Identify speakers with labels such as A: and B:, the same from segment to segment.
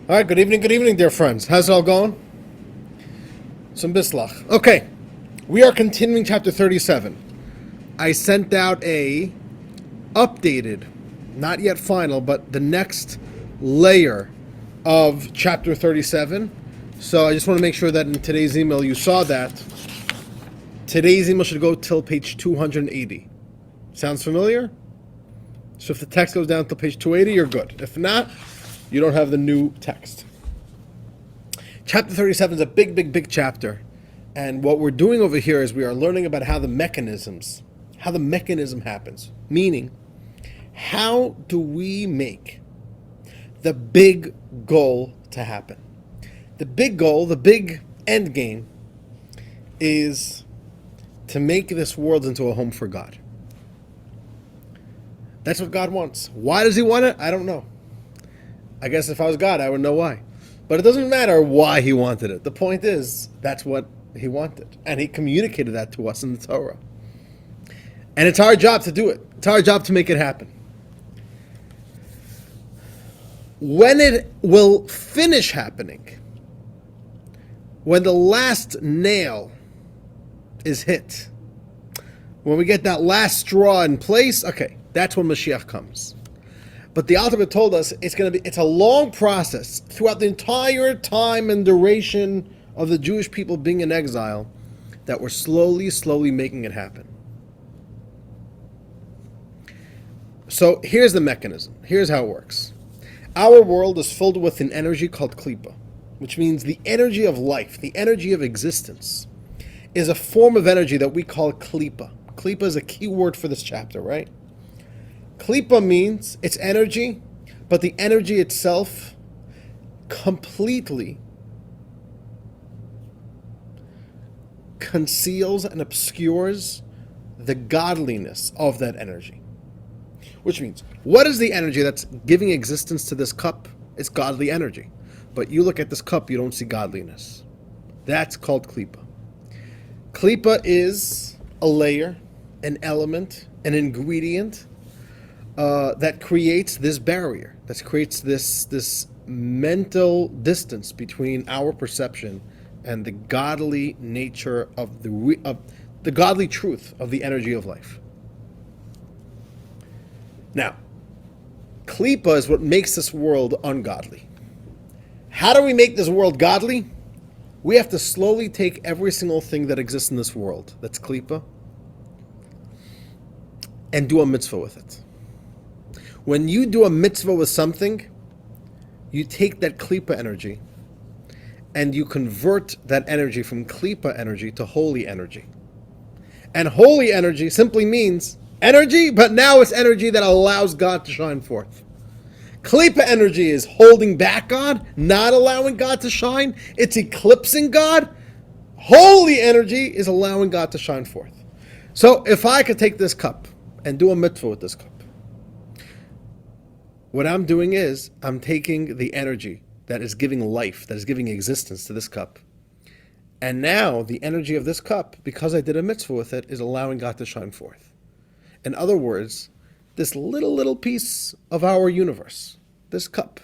A: All right, good evening, dear friends. How's it all going? Some bislach. Okay, we are continuing chapter 37. I sent out a updated, not yet final, but the next layer of chapter 37. So I just want to make sure that in today's email you saw that. Today's email should go till page 280. Sounds familiar? So if the text goes down till page 280, you're good. If not, you don't have the new text. Chapter 37 is a big chapter. And what we're doing over here is we are learning about how the mechanism happens. Meaning, how do we make the big goal to happen? The big goal, the big end game, is to make this world into a home for God. That's what God wants. Why does he want it? I don't know. I guess if I was God, I would know why. But it doesn't matter why he wanted it. The point is, that's what he wanted. And he communicated that to us in the Torah. And it's our job to do it. It's our job to make it happen. When it will finish happening, when the last nail is hit, when we get that last straw in place, okay, that's when Mashiach comes. But the Alter Rebbe told us it's a long process throughout the entire time and duration of the Jewish people being in exile that we're slowly making it happen. So here's the mechanism. Here's how it works. Our world is filled with an energy called klipa, which means the energy of life, the energy of existence, is a form of energy that we call klipa. Klipa is a key word for this chapter, right? Klipa means it's energy, but the energy itself completely conceals and obscures the godliness of that energy. Which means, what is the energy that's giving existence to this cup? It's godly energy. But you look at this cup, you don't see godliness. That's called klipa. Klipa is a layer, an element, an ingredient that creates this barrier, that creates this mental distance between our perception and the godly nature of the godly truth of the energy of life. Now, klipa is what makes this world ungodly. How do we make this world godly? We have to slowly take every single thing that exists in this world, that's klipa, and do a mitzvah with it. When you do a mitzvah with something, you take that klipa energy and you convert that energy from klipa energy to holy energy. And holy energy simply means energy, but now it's energy that allows God to shine forth. Klipa energy is holding back God, not allowing God to shine. It's eclipsing God. Holy energy is allowing God to shine forth. So if I could take this cup and do a mitzvah with this cup, what I'm doing is I'm taking the energy that is giving life, that is giving existence to this cup. And now the energy of this cup, because I did a mitzvah with it, is allowing God to shine forth. In other words, this little piece of our universe, this cup,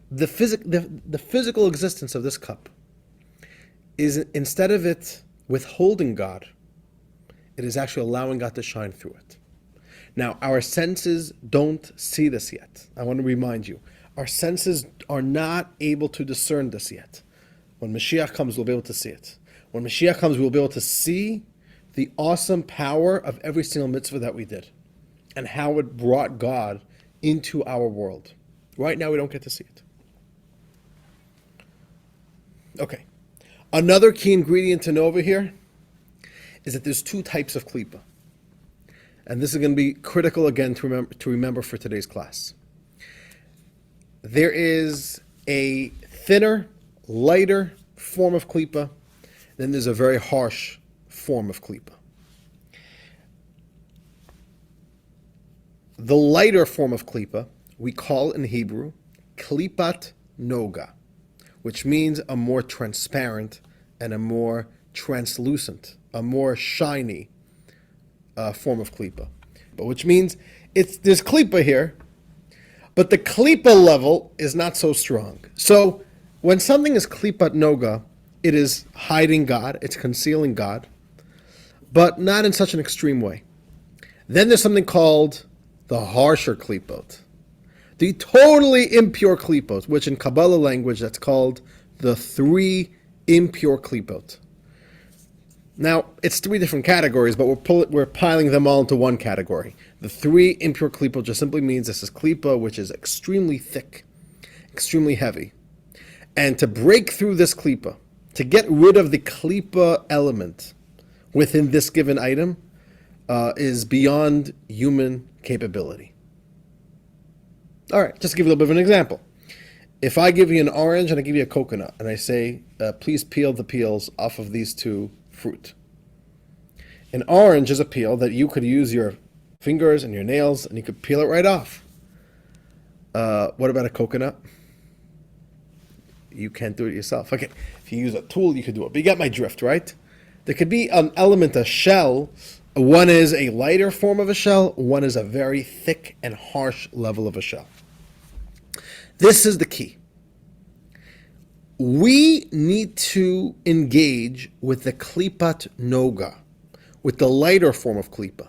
A: the physical existence of this cup, is, instead of it withholding God, it is actually allowing God to shine through it. Now, our senses don't see this yet. I want to remind you, our senses are not able to discern this yet. When Mashiach comes, we'll be able to see it. When Mashiach comes, we'll be able to see the awesome power of every single mitzvah that we did and how it brought God into our world. Right now, we don't get to see it. Okay. Another key ingredient to know over here is that there's two types of klipa. And this is going to be critical again to remember for today's class. There is a thinner, lighter form of klipa. Then there's a very harsh form of klipa. The lighter form of klipa we call in Hebrew klipat noga, which means a more transparent and a more translucent, a more shiny form of klipa. But which means there's klipa here, But the klipa level is not so strong. So when something is klipat noga, it is hiding God, it's concealing God, but not in such an extreme way. Then there's something called the harsher klipot, the totally impure klipot, which in Kabbalah language that's called the three impure klipot. Now, it's three different categories, but we're piling them all into one category. The three impure klipot just simply means this is klipa, which is extremely thick, extremely heavy. And to break through this klipa, to get rid of the klipa element within this given item, is beyond human capability. All right, just to give you a little bit of an example. If I give you an orange and I give you a coconut, and I say, please peel the peels off of these two fruit. An orange is a peel that you could use your fingers and your nails and you could peel it right off. What about a coconut? You can't do it yourself. Okay, if you use a tool, you could do it. But you got my drift, right? There could be an element, a shell. One is a lighter form of a shell. One is a very thick and harsh level of a shell. This is the key. We need to engage with the klipat noga, with the lighter form of klipa.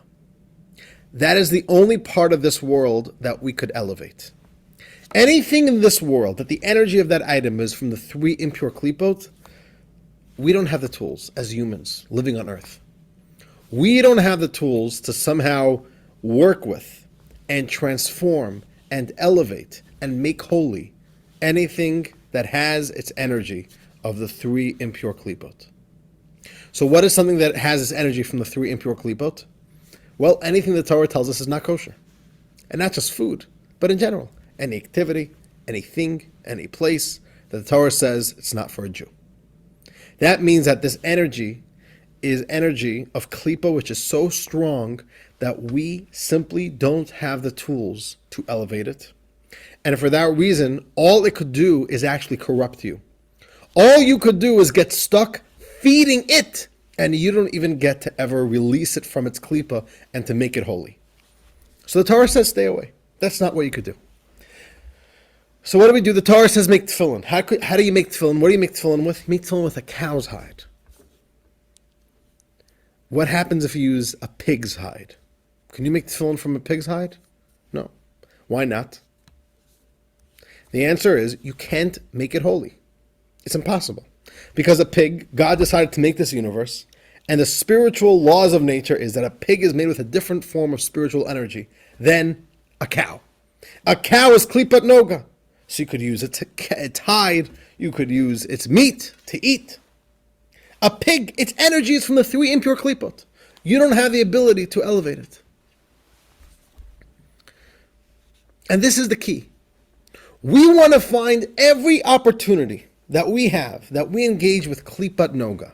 A: That is the only part of this world that we could elevate. Anything in this world that the energy of that item is from the three impure klipot, we don't have the tools as humans living on earth. We don't have the tools to somehow work with and transform and elevate and make holy anything that has its energy of the three impure klipot. So what is something that has its energy from the three impure klipot? Well, anything the Torah tells us is not kosher. And not just food, but in general. Any activity, anything, any place that the Torah says it's not for a Jew. That means that this energy is energy of klipa, which is so strong that we simply don't have the tools to elevate it. And for that reason, all it could do is actually corrupt you. All you could do is get stuck feeding it, and you don't even get to ever release it from its klipa and to make it holy. So the Torah says stay away. That's not what you could do. So what do we do? The Torah says make tefillin. How do you make tefillin? What do you make tefillin with? Make tefillin with a cow's hide. What happens if you use a pig's hide? Can you make tefillin from a pig's hide? No. Why not? The answer is you can't make it holy. It's impossible. Because a pig, God decided to make this universe, and the spiritual laws of nature is that a pig is made with a different form of spiritual energy than a cow. A cow is klipat noga. So you could use its hide, you could use its meat to eat. A pig, its energy is from the three impure klipot. You don't have the ability to elevate it. And this is the key. We want to find every opportunity that we have, that we engage with klipat noga.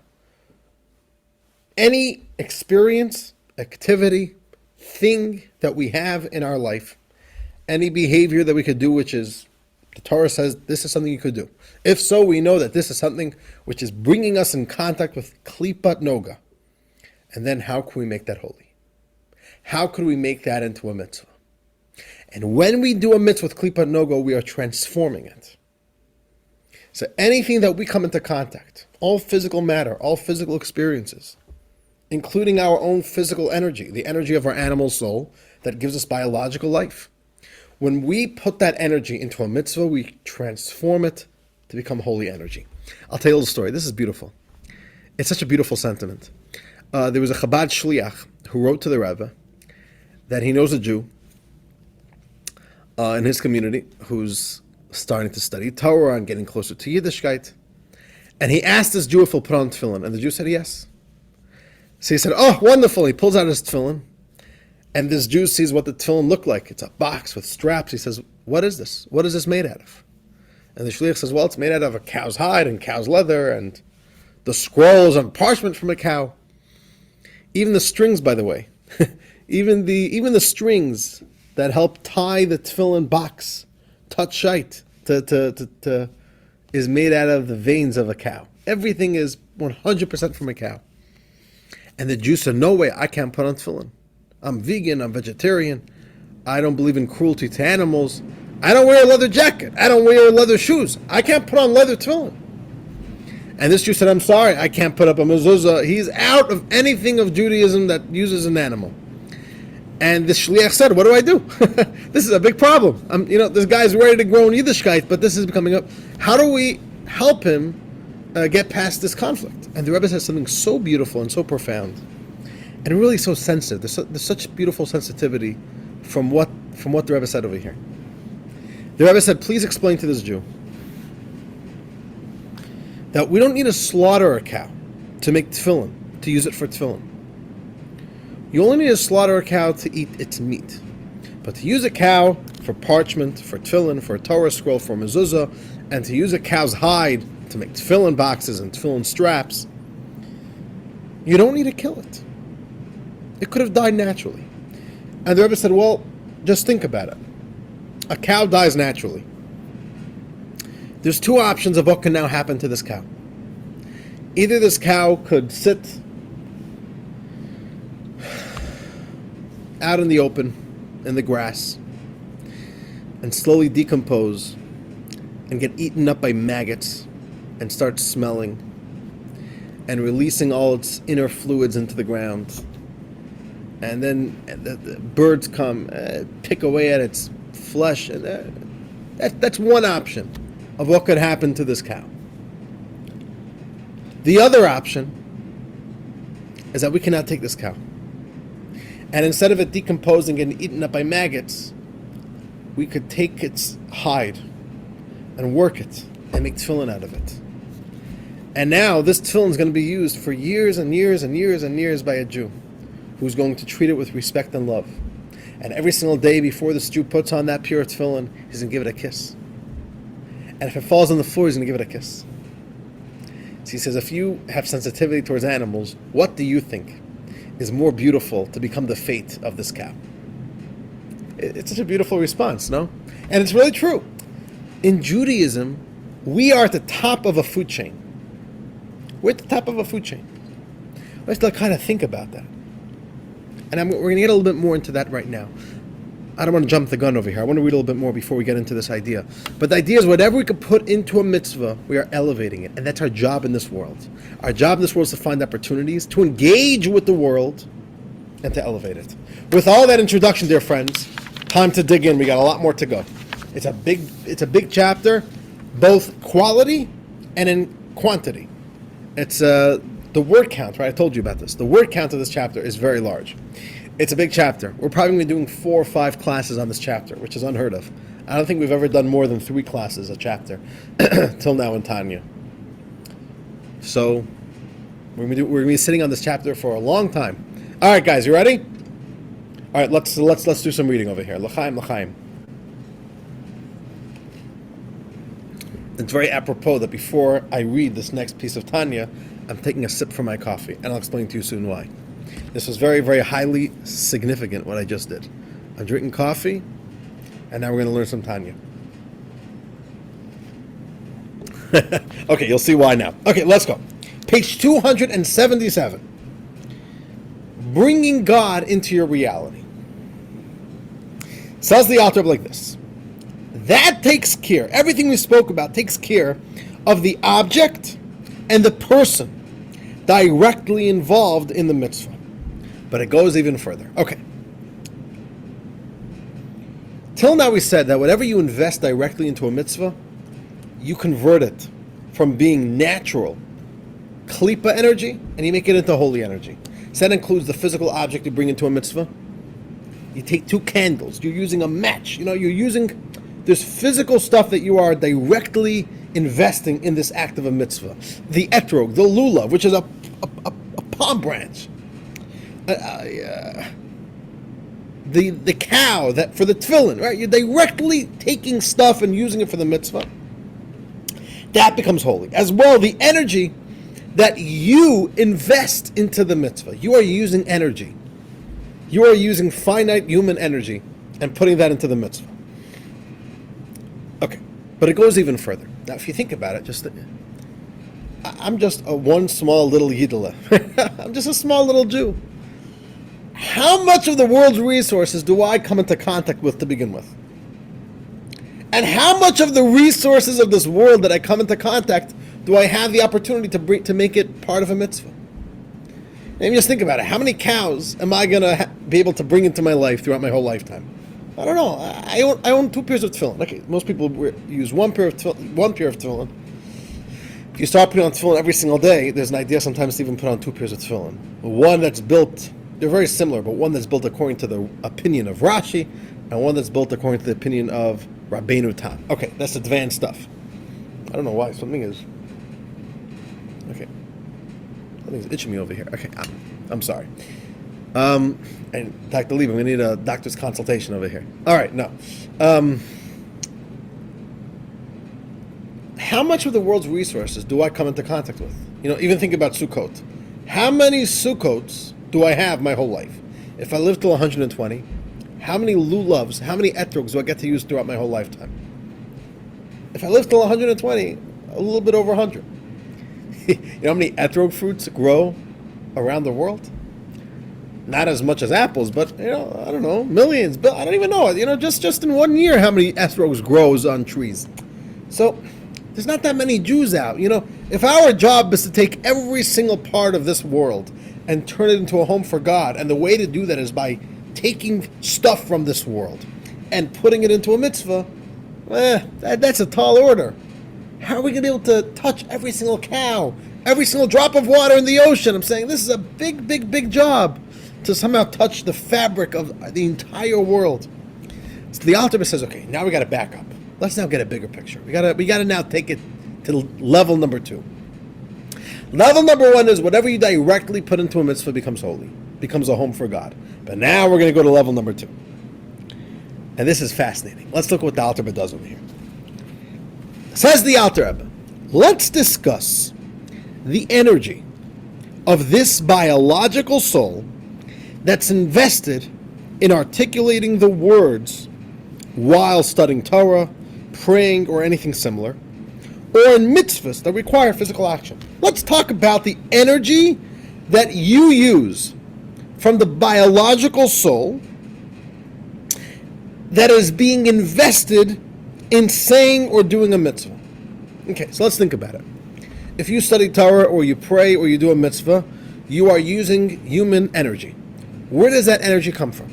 A: Any experience, activity, thing that we have in our life, any behavior that we could do, which is, the Torah says this is something you could do. If so, we know that this is something which is bringing us in contact with klipat noga. And then how can we make that holy? How could we make that into a mitzvah? And when we do a mitzvah with klipat noga, we are transforming it. So anything that we come into contact, all physical matter, all physical experiences, including our own physical energy, the energy of our animal soul that gives us biological life. When we put that energy into a mitzvah, we transform it to become holy energy. I'll tell you a little story. This is beautiful. It's such a beautiful sentiment. There was a Chabad shliach who wrote to the Rebbe that he knows a Jew in his community who's starting to study Torah and getting closer to Yiddishkeit. And he asked this Jew if he'll put on tefillin, and the Jew said yes. So he said, oh, wonderful. He pulls out his tefillin, and this Jew sees what the tefillin looked like. It's a box with straps. He says, what is this? What is this made out of? And the shliach says, well, it's made out of a cow's hide and cow's leather and the scrolls and parchment from a cow. Even the strings, by the way, even the strings that help tie the tefillin box, touchite, is made out of the veins of a cow. Everything is 100% from a cow. And the Jew said, no way, I can't put on tefillin. I'm vegan, I'm vegetarian, I don't believe in cruelty to animals. I don't wear a leather jacket. I don't wear leather shoes. I can't put on leather tefillin. And this Jew said, I'm sorry, I can't put up a mezuzah. He's out of anything of Judaism that uses an animal. And the shliach said, what do I do? This is a big problem. This guy's ready to grow in Yiddishkeit, but this is becoming up. How do we help him get past this conflict? And the Rebbe says something so beautiful and so profound, and really so sensitive. There's such beautiful sensitivity from what the Rebbe said over here. The Rebbe said, please explain to this Jew that we don't need to slaughter a cow to make tefillin, to use it for tefillin. You only need to slaughter a cow to eat its meat. But to use a cow for parchment, for tefillin, for a Torah scroll, for mezuzah, and to use a cow's hide to make tefillin boxes and tefillin straps, you don't need to kill it. It could have died naturally. And the Rebbe said, well, just think about it. A cow dies naturally. There's two options of what can now happen to this cow. Either this cow could sit out in the open, in the grass, and slowly decompose and get eaten up by maggots and start smelling and releasing all its inner fluids into the ground. And then the birds come, pick away at its flesh. And that's one option of what could happen to this cow. The other option is that we cannot take this cow, and instead of it decomposing and eaten up by maggots, we could take its hide and work it and make tefillin out of it. And now this tefillin is going to be used for years and years and years and years by a Jew who's going to treat it with respect and love. And every single day before this Jew puts on that pure tefillin, he's going to give it a kiss. And if it falls on the floor, he's going to give it a kiss. So he says, if you have sensitivity towards animals, what do you think is more beautiful to become the fate of this cow? It's such a beautiful response, no? And it's really true. In Judaism, we are at the top of a food chain. We're at the top of a food chain. We have to kind of think about that. And we're going to get a little bit more into that right now. I don't want to jump the gun over here. I want to read a little bit more before we get into this idea. But the idea is whatever we could put into a mitzvah, we are elevating it. And that's our job in this world. Our job in this world is to find opportunities, to engage with the world, and to elevate it. With all that introduction, dear friends, time to dig in. We got a lot more to go. It's a big chapter, both quality and in quantity. It's the word count, right? I told you about this. The word count of this chapter is very large. It's a big chapter. We're probably going to be doing 4 or 5 classes on this chapter, which is unheard of. I don't think we've ever done more than 3 classes a chapter till now in Tanya. So we're going to be sitting on this chapter for a long time. All right, guys, you ready? All right, let's do some reading over here. L'chaim. It's very apropos that before I read this next piece of Tanya, I'm taking a sip from my coffee, and I'll explain to you soon why. This was very, very highly significant, what I just did. I'm drinking coffee, and now we're going to learn some Tanya. Okay, you'll see why now. Okay, let's go. Page 277. Bringing God into your reality. Says the author like this. That takes care, everything we spoke about takes care of the object and the person directly involved in the mitzvah. But it goes even further. Okay. Till now we said that whatever you invest directly into a mitzvah, you convert it from being natural, klipa energy, and you make it into holy energy. So that includes the physical object you bring into a mitzvah. You take 2 candles, you're using a match, you're using this physical stuff that you are directly investing in this act of a mitzvah. The etrog, the lulav, which is a palm branch. The cow that for the tefillin, right? You're directly taking stuff and using it for the mitzvah. That becomes holy. As well, the energy that you invest into the mitzvah. You are using energy. You are using finite human energy and putting that into the mitzvah. Okay, but it goes even further. Now, if you think about it, I'm just one small little yidela. I'm just a small little Jew. How much of the world's resources do I come into contact with to begin with? And how much of the resources of this world that I come into contact do I have the opportunity to make it part of a mitzvah? And just think about it. How many cows am I going to be able to bring into my life throughout my whole lifetime? I don't know. I own 2 pairs of tefillin. Okay, most people use one pair of tefillin. If you start putting on tefillin every single day, there's an idea sometimes to even put on 2 pairs of tefillin. One that's built, they're very similar, but one that's built according to the opinion of Rashi, and one that's built according to the opinion of Rabbeinu Tam. Okay, that's advanced stuff. I don't know why. Something is... Okay. Something's itching me over here. Okay, I'm sorry. And Dr. Lieb, we need a doctor's consultation over here. All right, no. How much of the world's resources do I come into contact with? Even think about Sukkot. How many Sukkots do I have my whole life? If I live till 120, how many lulavs, how many etrogs do I get to use throughout my whole lifetime? If I live till 120, a little bit over 100. You know how many etrog fruits grow around the world? Not as much as apples, but I don't know, millions. But I don't even know. Just in 1 year, how many etrogs grows on trees? So there's not that many Jews out. If our job is to take every single part of this world and turn it into a home for God, and the way to do that is by taking stuff from this world and putting it into a mitzvah, that's a tall order. How are we going to be able to touch every single cow, every single drop of water in the ocean? I'm saying this is a big, big, big job to somehow touch the fabric of the entire world. So the Alter Rebbe says, okay, now we got to back up. Let's now get a bigger picture. We got to now take it to level number 2. Level number 1 is whatever you directly put into a mitzvah becomes holy, becomes a home for God. But now we're going to go to level number 2. And this is fascinating. Let's look at what the Alter Rebbe does over here. Says the Alter Rebbe, let's discuss the energy of this biological soul that's invested in articulating the words while studying Torah, praying, or anything similar, or in mitzvahs that require physical action. Let's talk about the energy that you use from the biological soul that is being invested in saying or doing a mitzvah. Okay, so let's think about it. If you study Torah, or you pray, or you do a mitzvah, you are using human energy. Where does that energy come from?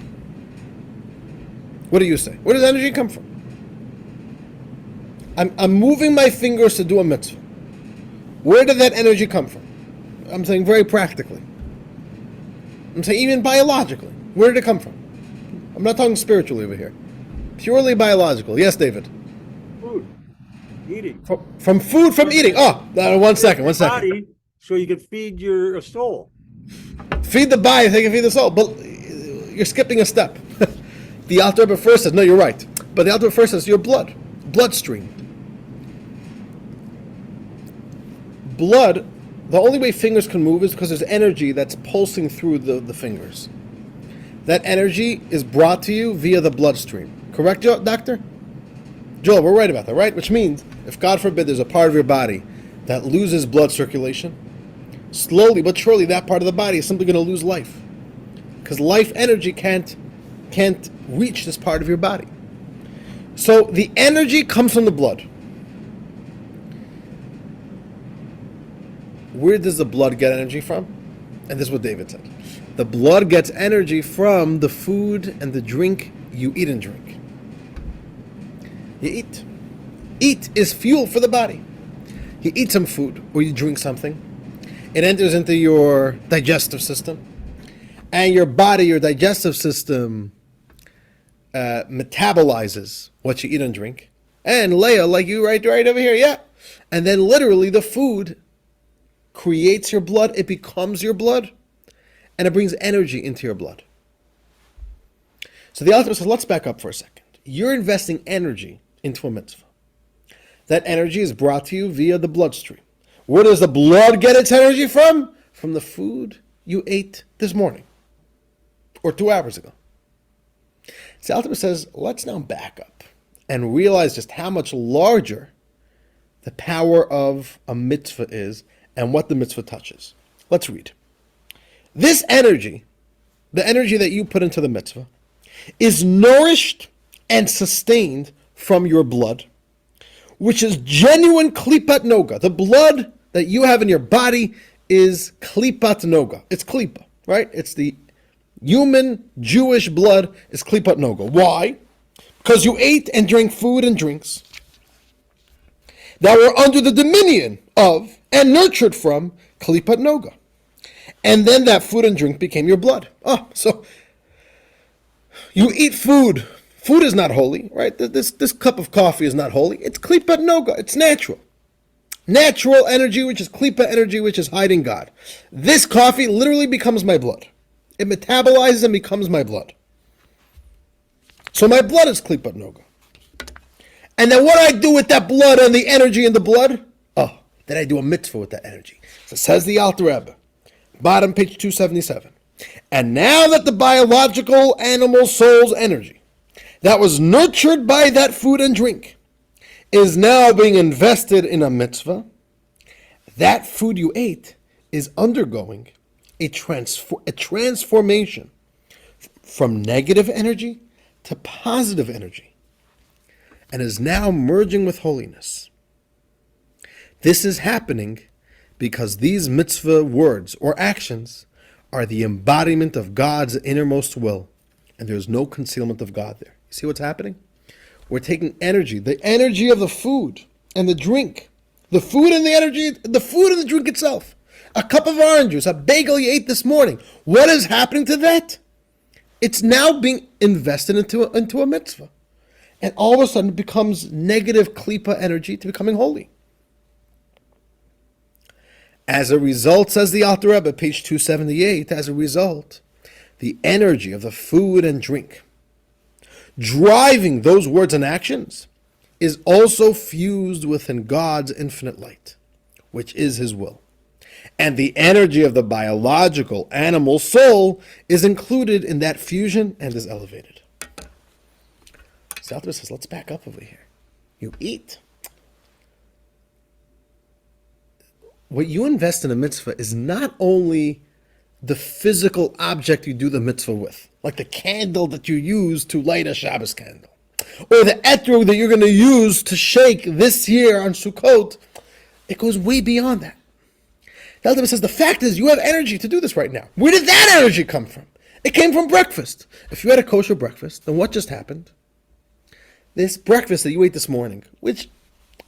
A: What do you say? Where does energy come from? I'm moving my fingers to do a mitzvah. Where did that energy come from? I'm saying very practically. I'm saying even biologically. Where did it come from? I'm not talking spiritually over here. Purely biological. Yes, David?
B: Food. Eating.
A: From food, from eating. Oh, one second.
B: Body, so you can feed your soul.
A: Feed the body, so you can feed the soul. But you're skipping a step. The Alter Rebbe first says, no, you're right. But the Alter Rebbe first says, your bloodstream. Blood, the only way fingers can move is because there's energy that's pulsing through the fingers. That energy is brought to you via the bloodstream. Correct, doctor? Joel, we're right about that, right? Which means, if God forbid there's a part of your body that loses blood circulation, slowly but surely that part of the body is simply going to lose life. Because life energy can't reach this part of your body. So the energy comes from the blood. Where does the blood get energy from? And this is what David said. The blood gets energy from the food and the drink you eat and drink. You eat. Eat is fuel for the body. You eat some food or you drink something. It enters into your digestive system. And your body, your digestive system, metabolizes what you eat and drink. And Leah, like you right over here, yeah. And then literally the food creates your blood. It becomes your blood. And it brings energy into your blood. So the Alter says, let's back up for a second. You're investing energy into a mitzvah. That energy is brought to you via the bloodstream. Where does the blood get its energy from? From the food you ate this morning. Or 2 hours ago. So Alter says, let's now back up and realize just how much larger the power of a mitzvah is and what the mitzvah touches. Let's read. This energy, the energy that you put into the mitzvah, is nourished and sustained from your blood, which is genuine klipat noga. The blood that you have in your body is klipat noga. It's klipa, right? It's the human Jewish blood is klipat noga. Why? Because you ate and drank food and drinks that were under the dominion of and nurtured from klipat noga. And then that food and drink became your blood. So you eat food. Food is not holy, right? This cup of coffee is not holy. It's klipa noga. It's natural. Natural energy, which is klipa energy, which is hiding God. This coffee literally becomes my blood. It metabolizes and becomes my blood. So my blood is klipa noga. And then what I do with that blood and the energy in the blood? Then I do a mitzvah with that energy. So says the Alter Rebbe, bottom page 277. And now that the biological animal soul's energy that was nurtured by that food and drink is now being invested in a mitzvah, that food you ate is undergoing a transformation from negative energy to positive energy and is now merging with holiness. This is happening because these mitzvah words or actions are the embodiment of God's innermost will, and there's no concealment of God there. You see what's happening? We're taking energy, the energy of the food and the drink, the food and the energy, the food and the drink itself. A cup of orange juice, a bagel you ate this morning. What is happening to that? It's now being invested into a mitzvah. And all of a sudden it becomes negative klipa energy to becoming holy. As a result, says the Alter Rebbe, page 278, as a result, the energy of the food and drink driving those words and actions is also fused within God's infinite light, which is his will. And the energy of the biological animal soul is included in that fusion and is elevated. So the Alter Rebbe says, let's back up over here. You eat. What you invest in a mitzvah is not only the physical object you do the mitzvah with, like the candle that you use to light a Shabbos candle, or the etrog that you're going to use to shake this year on Sukkot. It goes way beyond that. The Alter Rebbe says the fact is you have energy to do this right now. Where did that energy come from? It came from breakfast. If you had a kosher breakfast, then what just happened? This breakfast that you ate this morning, which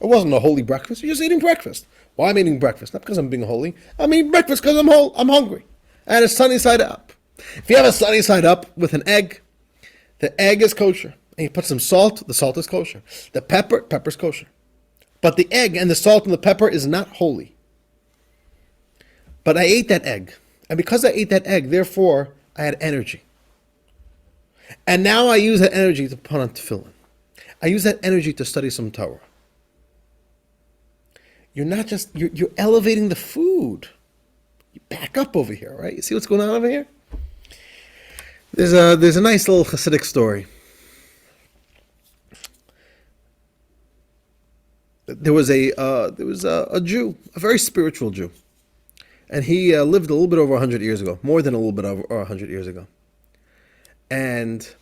A: it wasn't a holy breakfast, you're just eating breakfast. Why am I eating breakfast? Not because I'm being holy. I'm eating breakfast because I'm hungry. And it's sunny side up. If you have a sunny side up with an egg, the egg is kosher. And you put some salt, the salt is kosher. The pepper's kosher. But the egg and the salt and the pepper is not holy. But I ate that egg. And because I ate that egg, therefore, I had energy. And now I use that energy to put on tefillin. I use that energy to study some Torah. You're not just, you're elevating the food. You back up over here, right? You see what's going on over here? There's a nice little Hasidic story. There was a Jew, a very spiritual Jew. And he lived a little bit over 100 years ago, more than a little bit over 100 years ago. And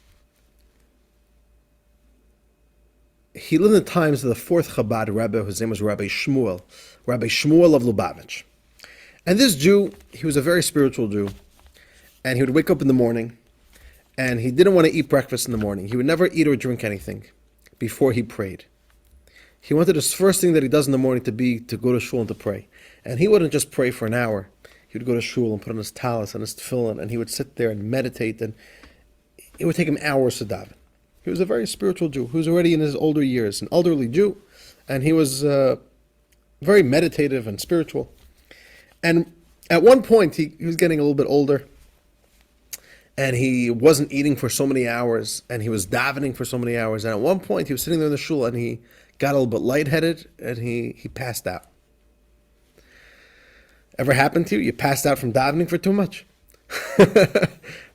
A: he lived in the times of the fourth Chabad Rebbe, whose name was Rabbi Shmuel of Lubavitch. And this Jew, he was a very spiritual Jew, and he would wake up in the morning, and he didn't want to eat breakfast in the morning. He would never eat or drink anything before he prayed. He wanted his first thing that he does in the morning to be to go to shul and to pray. And he wouldn't just pray for an hour. He would go to shul and put on his talis and his tefillin, and he would sit there and meditate, and it would take him hours to daven. He was a very spiritual Jew who was already in his older years, an elderly Jew, and he was very meditative and spiritual. And at one point, he was getting a little bit older, and he wasn't eating for so many hours, and he was davening for so many hours. And at one point, he was sitting there in the shul, and he got a little bit lightheaded, and he passed out. Ever happened to you? You passed out from davening for too much?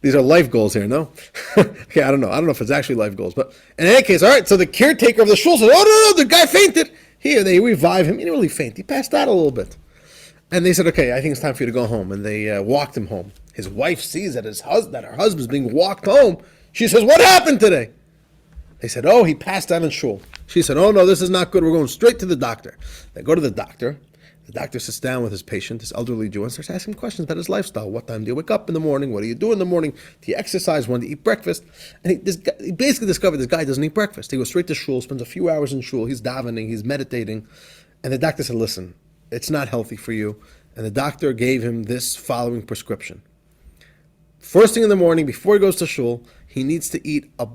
A: These are life goals here, no? Okay, I don't know if it's actually life goals, but in any case, all right, so the caretaker of the shul says, oh, no, the guy fainted. Here, they revive him. He didn't really faint. He passed out a little bit. And they said, okay, I think it's time for you to go home. And they walked him home. His wife sees that her husband's being walked home. She says, what happened today? They said, oh, he passed out in shul. She said, oh, no, this is not good. We're going straight to the doctor. They go to the doctor. The doctor sits down with his patient, this elderly Jew, and starts asking questions about his lifestyle. What time do you wake up in the morning? What do you do in the morning? Do you exercise? When do you eat breakfast? And he basically discovered this guy doesn't eat breakfast. He goes straight to shul, spends a few hours in shul. He's davening, he's meditating. And the doctor said, listen, it's not healthy for you. And the doctor gave him this following prescription. First thing in the morning, before he goes to shul, he needs to eat a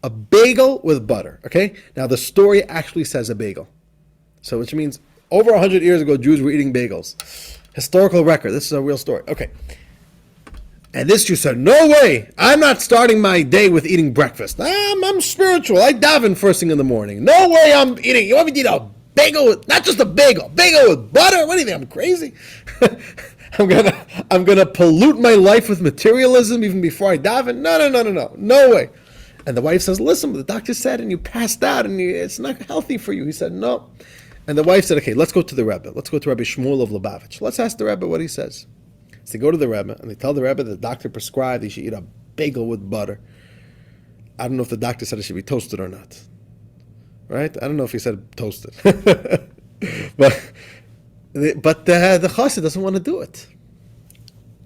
A: bagel with butter, okay? Now, the story actually says a bagel. So, which means over 100 years ago, Jews were eating bagels. Historical record. This is a real story. Okay. And this Jew said, no way. I'm not starting my day with eating breakfast. I'm spiritual. I daven first thing in the morning. No way I'm eating. You want me to eat a bagel with, not just a bagel with butter? What do you think? I'm crazy? I'm gonna pollute my life with materialism even before I daven? No way. And the wife says, listen, the doctor said, and you passed out, and it's not healthy for you. He said, no. And the wife said, okay, let's go to the Rebbe. Let's go to Rabbi Shmuel of Lubavitch. Let's ask the Rebbe what he says. So they go to the Rebbe, and they tell the Rebbe the doctor prescribed he should eat a bagel with butter. I don't know if the doctor said it should be toasted or not. Right? I don't know if he said toasted. but the chassid doesn't want to do it.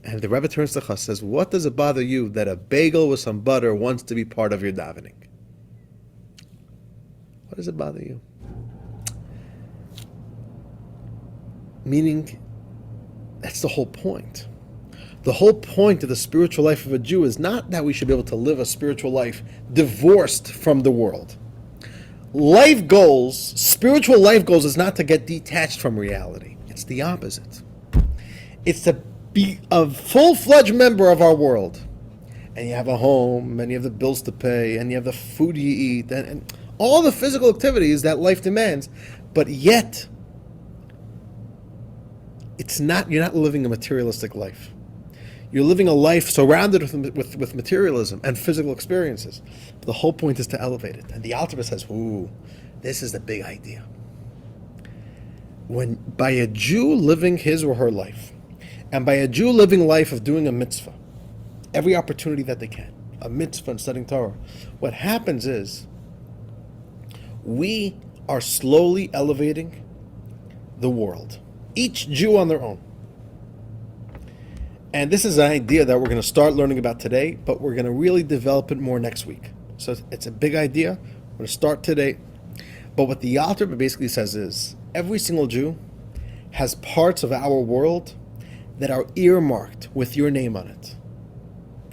A: And the Rebbe turns to the chassid and says, what does it bother you that a bagel with some butter wants to be part of your davening? What does it bother you? Meaning, that's the whole point. The whole point of the spiritual life of a Jew is not that we should be able to live a spiritual life divorced from the world. Life goals, spiritual life goals, is not to get detached from reality. It's the opposite. It's to be a full-fledged member of our world. And you have a home, and you have the bills to pay, and you have the food you eat, and all the physical activities that life demands. But yet, you're not living a materialistic life. You're living a life surrounded with materialism and physical experiences. But the whole point is to elevate it. And the Alter Rebbe says, ooh, this is the big idea. When by a Jew living his or her life, and by a Jew living life of doing a mitzvah, every opportunity that they can, a mitzvah and studying Torah, what happens is we are slowly elevating the world. Each Jew on their own. And this is an idea that we're going to start learning about today, but we're going to really develop it more next week. So it's a big idea. We're going to start today. But what the Alter Rebbe basically says is, every single Jew has parts of our world that are earmarked with your name on it.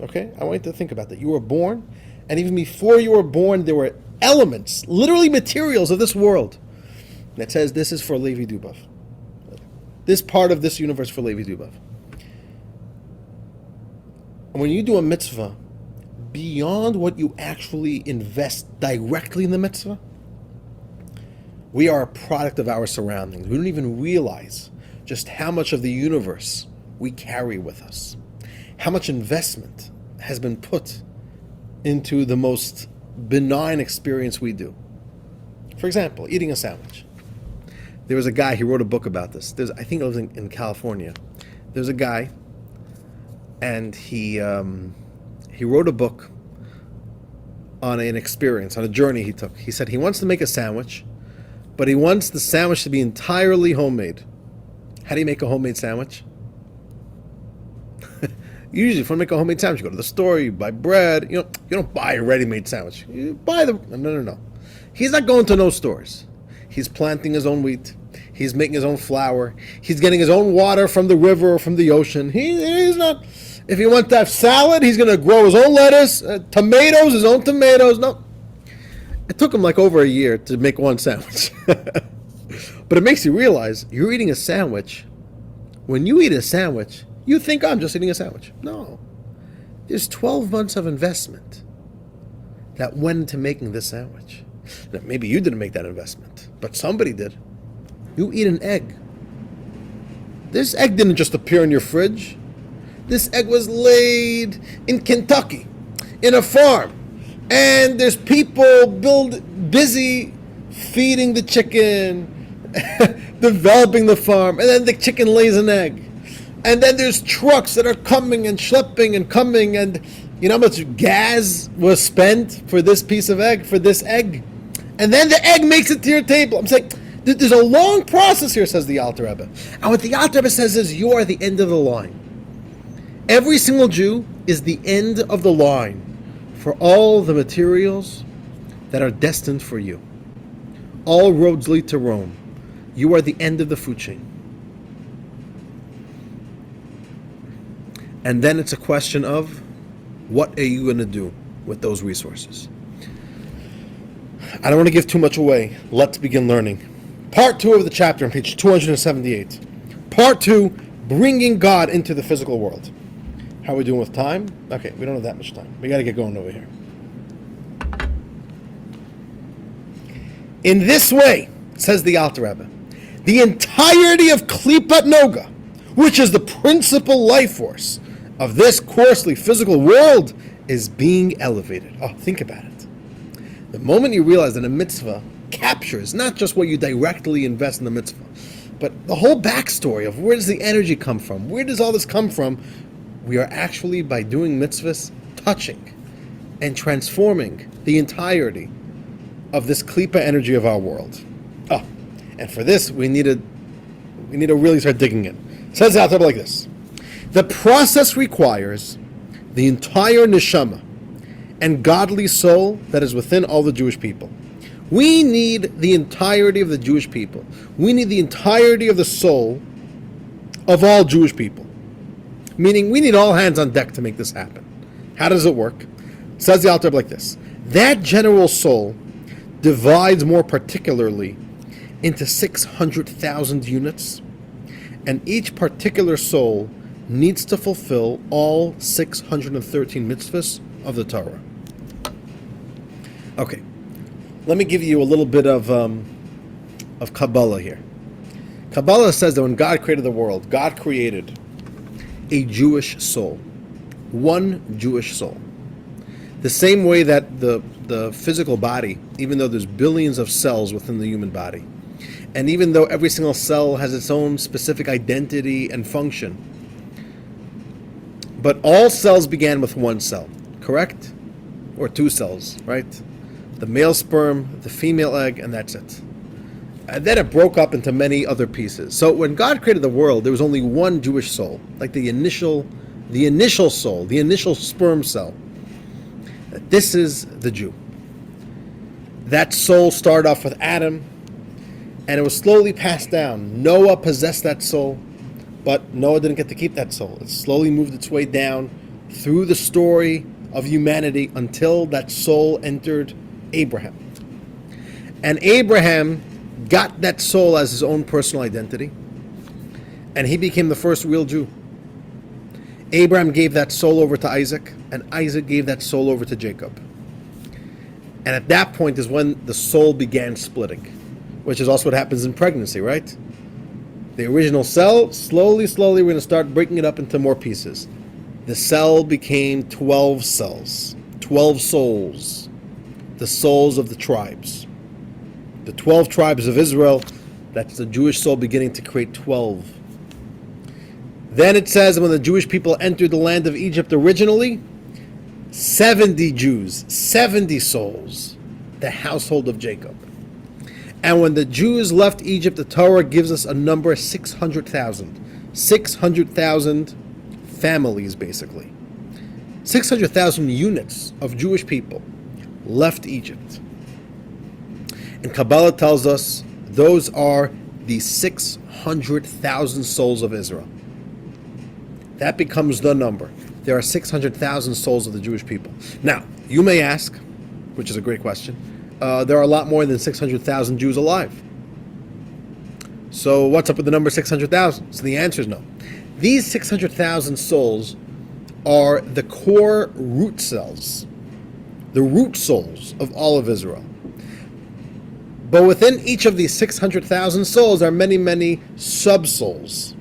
A: Okay? I want you to think about that. You were born, and even before you were born, there were elements, literally materials of this world, that says this is for Rabbi Dubov. This part of this universe for Rabbi Dubov. And when you do a mitzvah, beyond what you actually invest directly in the mitzvah, we are a product of our surroundings. We don't even realize just how much of the universe we carry with us. How much investment has been put into the most benign experience we do. For example, eating a sandwich. There was a guy, he wrote a book about this. I think it was in California. There's a guy, and he wrote a book on an experience, on a journey he took. He said he wants to make a sandwich, but he wants the sandwich to be entirely homemade. How do you make a homemade sandwich? Usually, if you want to make a homemade sandwich, you go to the store, you buy bread. You don't buy a ready-made sandwich. You buy no. He's not going to no stores. He's planting his own wheat. He's making his own flour. He's getting his own water from the river or from the ocean. He's not. If he wants to have salad, he's going to grow his own lettuce, tomatoes, his own tomatoes. No. It took him like over a year to make one sandwich. But it makes you realize you're eating a sandwich. When you eat a sandwich, you think, I'm just eating a sandwich. No. There's 12 months of investment that went into making this sandwich. Now, maybe you didn't make that investment, but somebody did. You eat an egg. This egg didn't just appear in your fridge. This egg was laid in Kentucky, in a farm. And there's people busy feeding the chicken, developing the farm, and then the chicken lays an egg. And then there's trucks that are coming and schlepping and coming, and You know how much gas was spent for this piece of egg, for this egg? And then the egg makes it to your table. I'm saying, there's a long process here, says the Alter Rebbe. And what the Alter Rebbe says is, you are the end of the line. Every single Jew is the end of the line for all the materials that are destined for you. All roads lead to Rome. You are the end of the food chain. And then it's a question of, what are you going to do with those resources? I don't want to give too much away. Let's begin learning. Part 2 of the chapter on page 278. Part 2, bringing God into the physical world. How are we doing with time? Okay, we don't have that much time. We got to get going over here. In this way, says the Alter Rebbe, the entirety of Klipat Noga, which is the principal life force of this coarsely physical world, is being elevated. Oh, think about it. The moment you realize that a mitzvah captures not just what you directly invest in the mitzvah, but the whole backstory of where does the energy come from? Where does all this come from? We are actually, by doing mitzvahs, touching and transforming the entirety of this klipa energy of our world. Oh, and for this, we need to really start digging in. It says out there like this. The process requires the entire neshama and godly soul that is within all the Jewish people. We need the entirety of the Jewish people. We need the entirety of the soul of all Jewish people. Meaning, we need all hands on deck to make this happen. How does it work? It says the Alter like this. That general soul divides more particularly into 600,000 units, and each particular soul needs to fulfill all 613 mitzvahs of the Torah. Okay, let me give you a little bit of Kabbalah here. Kabbalah says that when God created the world, God created a Jewish soul, one Jewish soul. The same way that the physical body, even though there's billions of cells within the human body, and even though every single cell has its own specific identity and function, but all cells began with one cell, correct? Or two cells, right? The male sperm, the female egg, and that's it. And then it broke up into many other pieces. So when God created the world, there was only one Jewish soul, like the initial soul, the initial sperm cell. This is the Jew. That soul started off with Adam, and it was slowly passed down. Noah possessed that soul, but Noah didn't get to keep that soul. It slowly moved its way down through the story of humanity until that soul entered Abraham. And Abraham got that soul as his own personal identity, and he became the first real Jew. Abraham gave that soul over to Isaac, and Isaac gave that soul over to Jacob. And at that point is when the soul began splitting, which is also what happens in pregnancy, right? The original cell, slowly, we're going to start breaking it up into more pieces. The cell became 12 cells, 12 souls, the souls of the tribes. The 12 tribes of Israel, that's the Jewish soul beginning to create 12. Then it says when the Jewish people entered the land of Egypt originally, 70 Jews, 70 souls, the household of Jacob. And when the Jews left Egypt, the Torah gives us a number 600,000. 600,000 families, basically. 600,000 units of Jewish people left Egypt. And Kabbalah tells us those are the 600,000 souls of Israel. That becomes the number. There are 600,000 souls of the Jewish people. Now, you may ask, which is a great question, there are a lot more than 600,000 Jews alive. So what's up with the number 600,000? So the answer is no. These 600,000 souls are the core root cells, the root souls of all of Israel. But within each of these 600,000 souls are many, many sub-souls.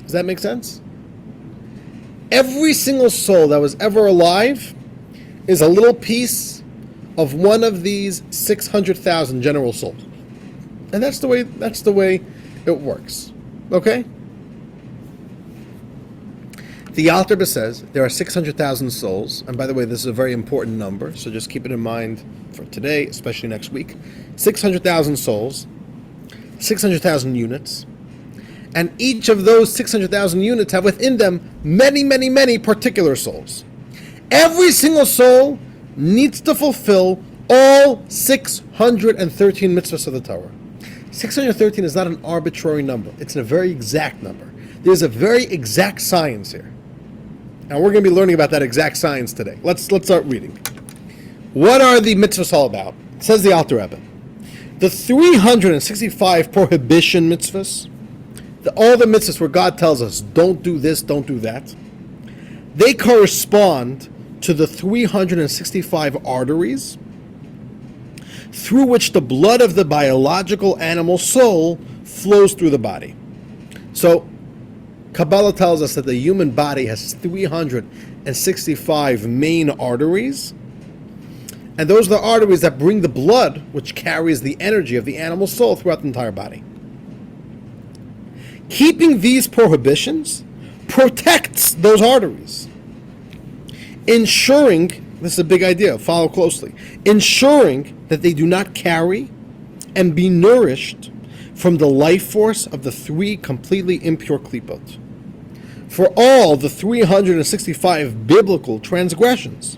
A: Does that make sense? Every single soul that was ever alive is a little piece of one of these 600,000 general souls. And that's the way it works. Okay? The Alter Rebbe says there are 600,000 souls, and by the way, this is a very important number, so just keep it in mind for today, especially next week. 600,000 souls, 600,000 units, and each of those 600,000 units have within them many, many, many particular souls. Every single soul needs to fulfill all 613 mitzvahs of the Torah. 613 is not an arbitrary number. It's a very exact number. There's a very exact science here. And we're going to be learning about that exact science today. Let's start reading. What are the mitzvahs all about? It says the Alter Rebbe. The 365 prohibition mitzvahs, all the mitzvahs where God tells us, don't do this, don't do that, they correspond to the 365 arteries through which the blood of the biological animal soul flows through the body. So, Kabbalah tells us that the human body has 365 main arteries, and those are the arteries that bring the blood, which carries the energy of the animal soul throughout the entire body. Keeping these prohibitions protects those arteries, ensuring, this is a big idea, follow closely, ensuring that they do not carry and be nourished from the life force of the three completely impure klipot. For all the 365 biblical transgressions,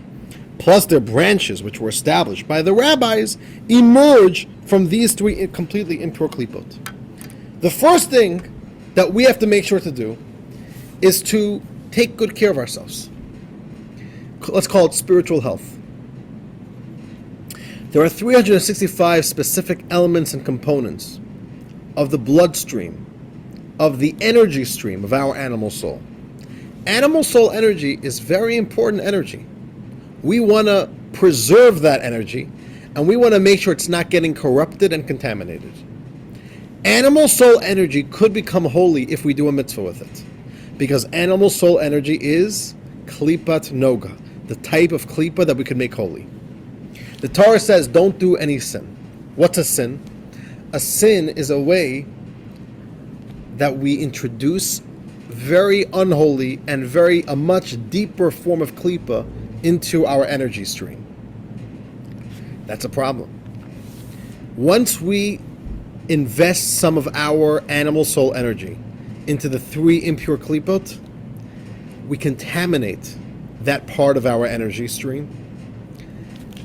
A: plus their branches which were established by the rabbis, emerge from these three completely impure klipot. The first thing that we have to make sure to do is to take good care of ourselves. Let's call it spiritual health. There are 365 specific elements and components of the bloodstream, of the energy stream of our animal soul. Animal soul energy is very important energy. We want to preserve that energy, and we want to make sure it's not getting corrupted and contaminated. Animal soul energy could become holy if we do a mitzvah with it, because animal soul energy is klipat noga, the type of klipa that we could make holy. The Torah says don't do any sin. What's a sin? A sin is a way that we introduce very unholy and a much deeper form of klipa into our energy stream. That's a problem. Once we invest some of our animal soul energy into the three impure klipot, we contaminate that part of our energy stream,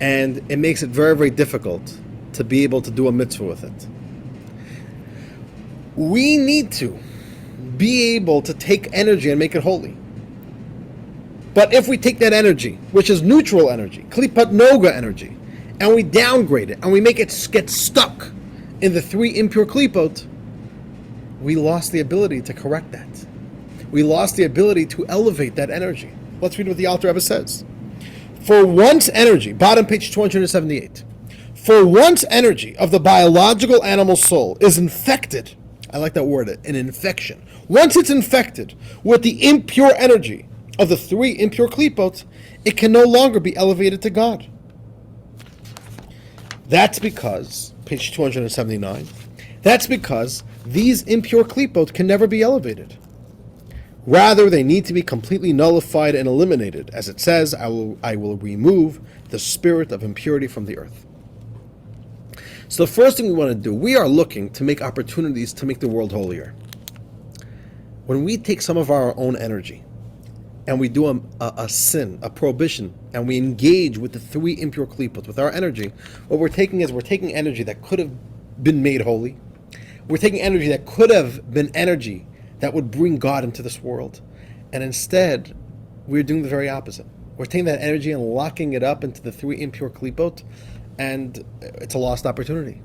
A: and it makes it very, very difficult to be able to do a mitzvah with it. We need to be able to take energy and make it holy. But if we take that energy, which is neutral energy, klipat noga energy, and we downgrade it, and we make it get stuck in the three impure klipot, we lost the ability to correct that. We lost the ability to elevate that energy. Let's read what the Alter Rebbe says. For once energy, bottom page 278, for once energy of the biological animal soul is infected, I like that word, an infection. Once it's infected with the impure energy of the three impure klipot, it can no longer be elevated to God. That's because, page 279, that's because these impure klipot can never be elevated. Rather, they need to be completely nullified and eliminated. As it says, I will remove the spirit of impurity from the earth. So the first thing we want to do, we are looking to make opportunities to make the world holier. When we take some of our own energy and we do a sin, a prohibition, and we engage with the three impure klipot with our energy, what we're taking energy that could have been made holy. We're taking energy that could have been energy that would bring God into this world. And instead, we're doing the very opposite. We're taking that energy and locking it up into the three impure klipot, and it's a lost opportunity.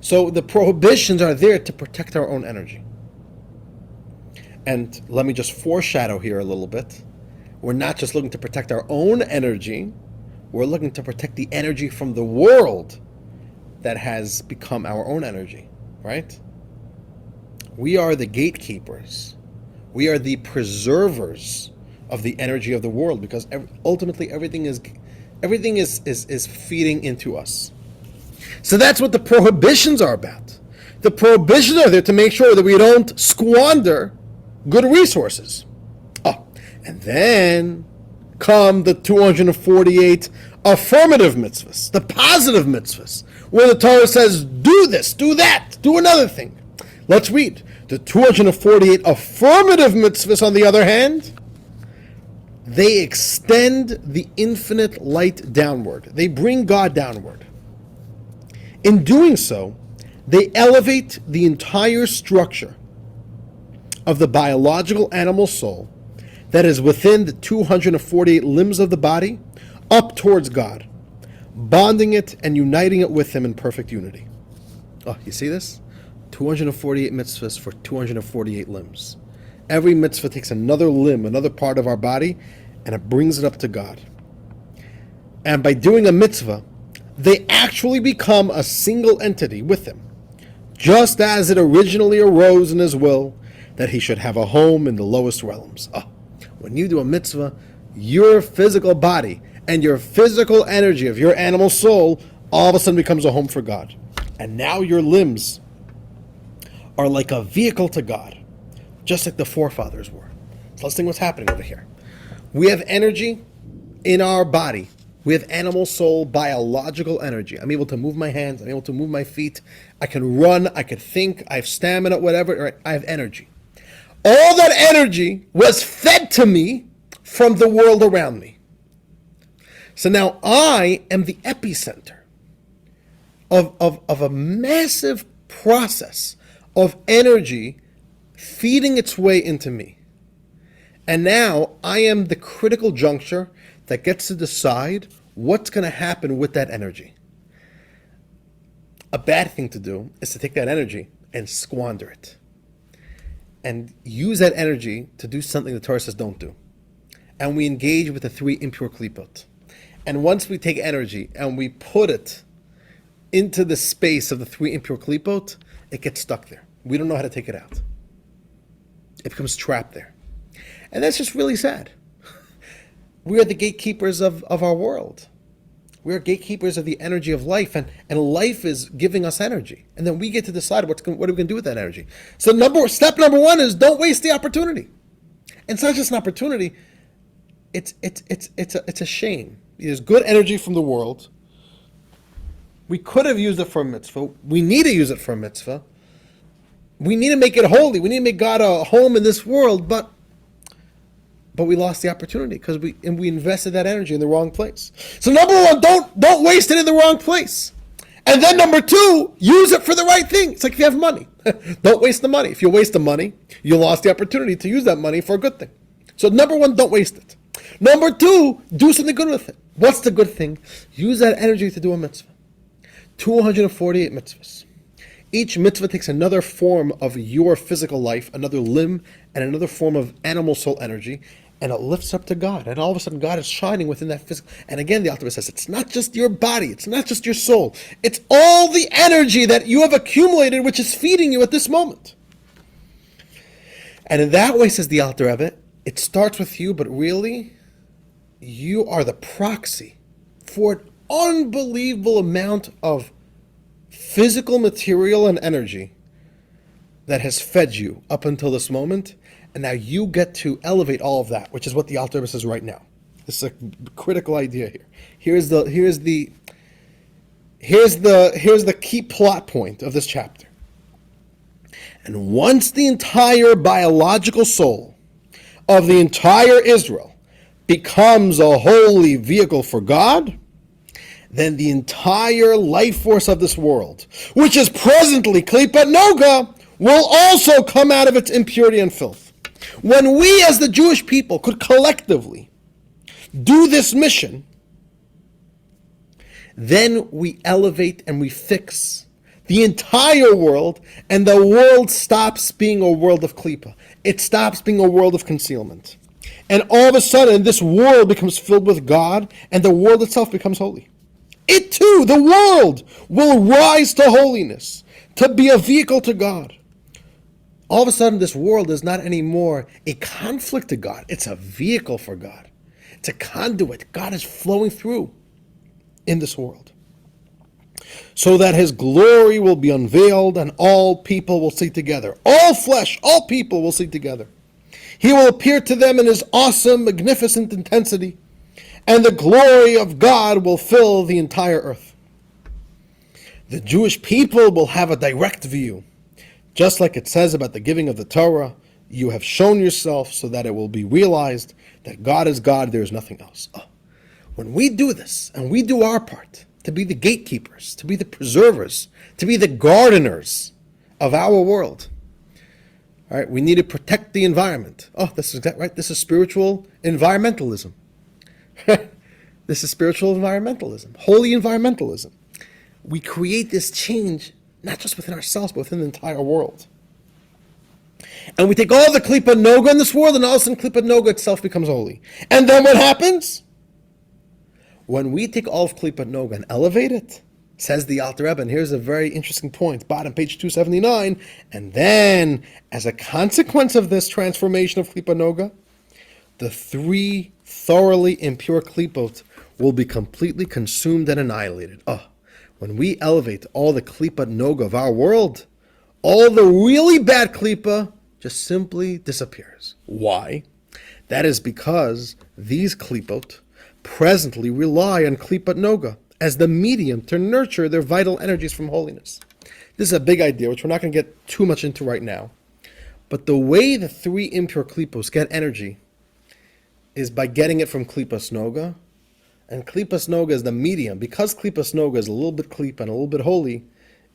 A: So the prohibitions are there to protect our own energy. And let me just foreshadow here a little bit. We're not just looking to protect our own energy, we're looking to protect the energy from the world that has become our own energy, right? We are the gatekeepers. We are the preservers of the energy of the world, because ultimately everything is feeding into us. So that's what the prohibitions are about. The prohibitions are there to make sure that we don't squander good resources. Oh, And then come the 248 affirmative mitzvahs, the positive mitzvahs, where the Torah says, do this, do that, do another thing. Let's read. The 248 affirmative mitzvahs, on the other hand, they extend the infinite light downward. They bring God downward. In doing so, they elevate the entire structure of the biological animal soul that is within the 248 limbs of the body up towards God, bonding it and uniting it with Him in perfect unity. Oh, you see this? 248 mitzvahs for 248 limbs. Every mitzvah takes another limb, another part of our body, and it brings it up to God. And by doing a mitzvah, they actually become a single entity with Him, just as it originally arose in His will that He should have a home in the lowest realms. Oh, when you do a mitzvah, your physical body and your physical energy of your animal soul all of a sudden becomes a home for God. And now your limbs are like a vehicle to God, just like the forefathers were. So let's think what's happening over here. We have energy in our body. We have animal soul, biological energy. I'm able to move my hands. I'm able to move my feet. I can run. I can think. I have stamina, whatever. Right? I have energy. All that energy was fed to me from the world around me. So now I am the epicenter of a massive process of energy feeding its way into me. And now I am the critical juncture that gets to decide what's going to happen with that energy. A bad thing to do is to take that energy and squander it and use that energy to do something the Torah says don't do. And we engage with the 3 impure klipot. And once we take energy and we put it into the space of the 3 impure klipot, it gets stuck there. We don't know how to take it out. It becomes trapped there. And that's just really sad. We are the gatekeepers of our world. We are gatekeepers of the energy of life, and life is giving us energy. And then we get to decide what are we going to do with that energy. So step number 1 is don't waste the opportunity. And it's not just an opportunity, it's a shame. There's good energy from the world. We could have used it for a mitzvah. We need to use it for a mitzvah. We need to make it holy. We need to make God a home in this world, but we lost the opportunity because we invested that energy in the wrong place. So number 1, don't waste it in the wrong place. And then number 2, use it for the right thing. It's like if you have money. Don't waste the money. If you waste the money, you lost the opportunity to use that money for a good thing. So number 1, don't waste it. Number 2, do something good with it. What's the good thing? Use that energy to do a mitzvah. 248 mitzvahs. Each mitzvah takes another form of your physical life, another limb, and another form of animal soul energy, and it lifts up to God. And all of a sudden, God is shining within that physical. And again, the Alter Rebbe says, it's not just your body, it's not just your soul, it's all the energy that you have accumulated, which is feeding you at this moment. And in that way, says the Alter Rebbe, it starts with you, but really, you are the proxy for an unbelievable amount of physical material and energy that has fed you up until this moment, and now you get to elevate all of that, which is what the Alter Rebbe says right now. This is a critical idea here. Here's the key plot point of this chapter. And once the entire biological soul of the entire Israel becomes a holy vehicle for God, then the entire life force of this world, which is presently Klipa Noga, will also come out of its impurity and filth. When we as the Jewish people could collectively do this mission, then we elevate and we fix the entire world, and the world stops being a world of Klipa. It stops being a world of concealment. And all of a sudden, this world becomes filled with God, and the world itself becomes holy. It too, the world, will rise to holiness, to be a vehicle to God. All of a sudden, this world is not anymore a conflict to God. It's a vehicle for God. It's a conduit. God is flowing through in this world, so that His glory will be unveiled and all people will see together. All flesh, all people will see together. He will appear to them in his awesome, magnificent intensity, and the glory of God will fill the entire earth. The Jewish people will have a direct view, just like it says about the giving of the Torah. You have shown yourself so that it will be realized that God is God, there is nothing else. When we do this, and we do our part, to be the gatekeepers, to be the preservers, to be the gardeners of our world, all right, we need to protect the environment. This is exactly right. This is spiritual environmentalism. This is spiritual environmentalism, holy environmentalism. We create this change, not just within ourselves, but within the entire world. And we take all the Klipa Noga in this world, and all of a sudden Klipa Noga itself becomes holy. And then what happens? When we take all of Klipa Noga and elevate it, says the Alter Rebbe, and here's a very interesting point, bottom page 279, and then, as a consequence of this transformation of Klipa Noga, the three thoroughly impure Klipot will be completely consumed and annihilated. When we elevate all the Klipa Noga of our world, all the really bad Klipa just simply disappears. Why? That is because these Klipot presently rely on Klipa Noga as the medium to nurture their vital energies from holiness. This is a big idea, which we're not going to get too much into right now. But the way the three impure Klipos get energy is by getting it from Klipas Noga. And Klipas Noga is the medium. Because Klipas Noga is a little bit Klipa and a little bit holy,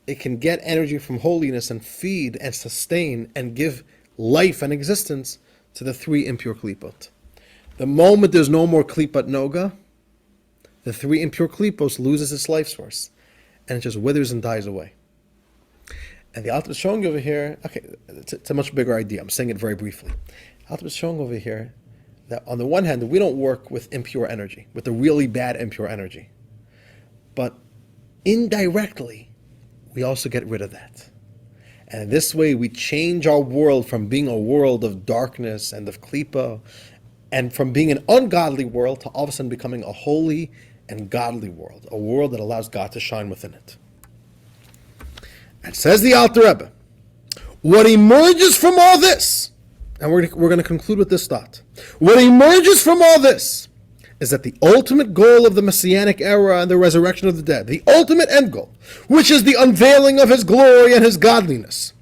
A: it can get energy from holiness and feed and sustain and give life and existence to the three impure Klipot. The moment there's no more Klipat Noga, the three impure Klipos loses its life source, and it just withers and dies away. And the Alter is showing over here, it's a much bigger idea. I'm saying it very briefly. Alter is showing over here that on the one hand, we don't work with impure energy, with the really bad impure energy. But indirectly, we also get rid of that. And this way we change our world from being a world of darkness and of klipa, and from being an ungodly world to all of a sudden becoming a holy and godly world, a world that allows God to shine within it. And says the Alter Rebbe, what emerges from all this, and we're going to conclude with this thought, what emerges from all this is that the ultimate goal of the Messianic era and the resurrection of the dead, the ultimate end goal, which is the unveiling of his glory and his godliness,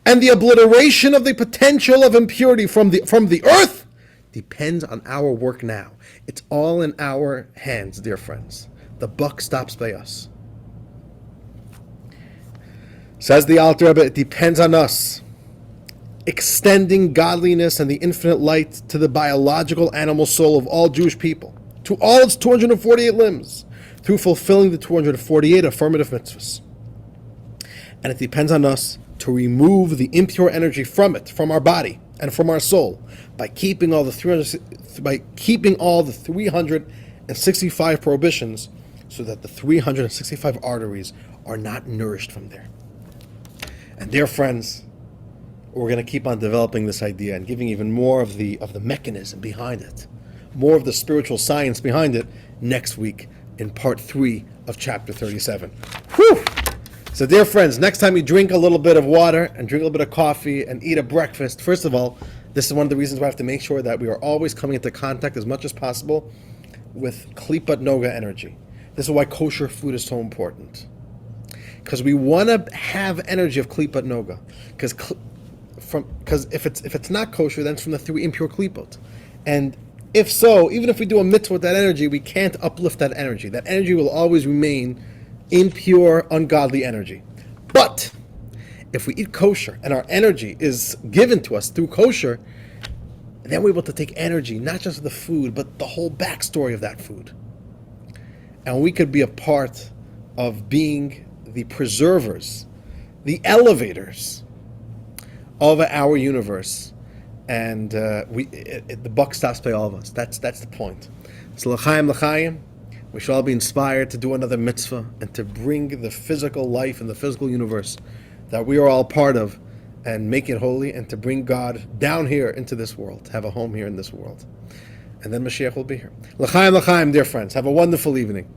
A: and the obliteration of the potential of impurity from the earth, depends on our work now. It's all in our hands, dear friends. The buck stops by us. Says the Alter Rebbe, it depends on us, extending godliness and the infinite light to the biological animal soul of all Jewish people, to all its 248 limbs, through fulfilling the 248 affirmative mitzvahs. And it depends on us to remove the impure energy from it, from our body and from our soul, by keeping all the 365 prohibitions, so that the 365 arteries are not nourished from there. And dear friends, we're going to keep on developing this idea and giving even more of the mechanism behind it, more of the spiritual science behind it next week in part 3 of chapter 37. Whew! So dear friends, next time you drink a little bit of water and drink a little bit of coffee and eat a breakfast, first of all, this is one of the reasons why I have to make sure that we are always coming into contact as much as possible with Klipat Noga energy. This is why kosher food is so important. Because we want to have energy of Klipat Noga. Because if it's not kosher, then it's from the 3 impure klipot. And if so, even if we do a mitzvah with that energy, we can't uplift that energy. That energy will always remain impure, ungodly energy. But if we eat kosher and our energy is given to us through kosher, then we're able to take energy, not just the food, but the whole backstory of that food. And we could be a part of being the preservers, the elevators of our universe, and the buck stops by all of us. That's the point. So l'chaim, we should all be inspired to do another mitzvah and to bring the physical life and the physical universe that we are all part of and make it holy, and to bring God down here into this world, have a home here in this world. And then Mashiach will be here. L'chaim, dear friends. Have a wonderful evening.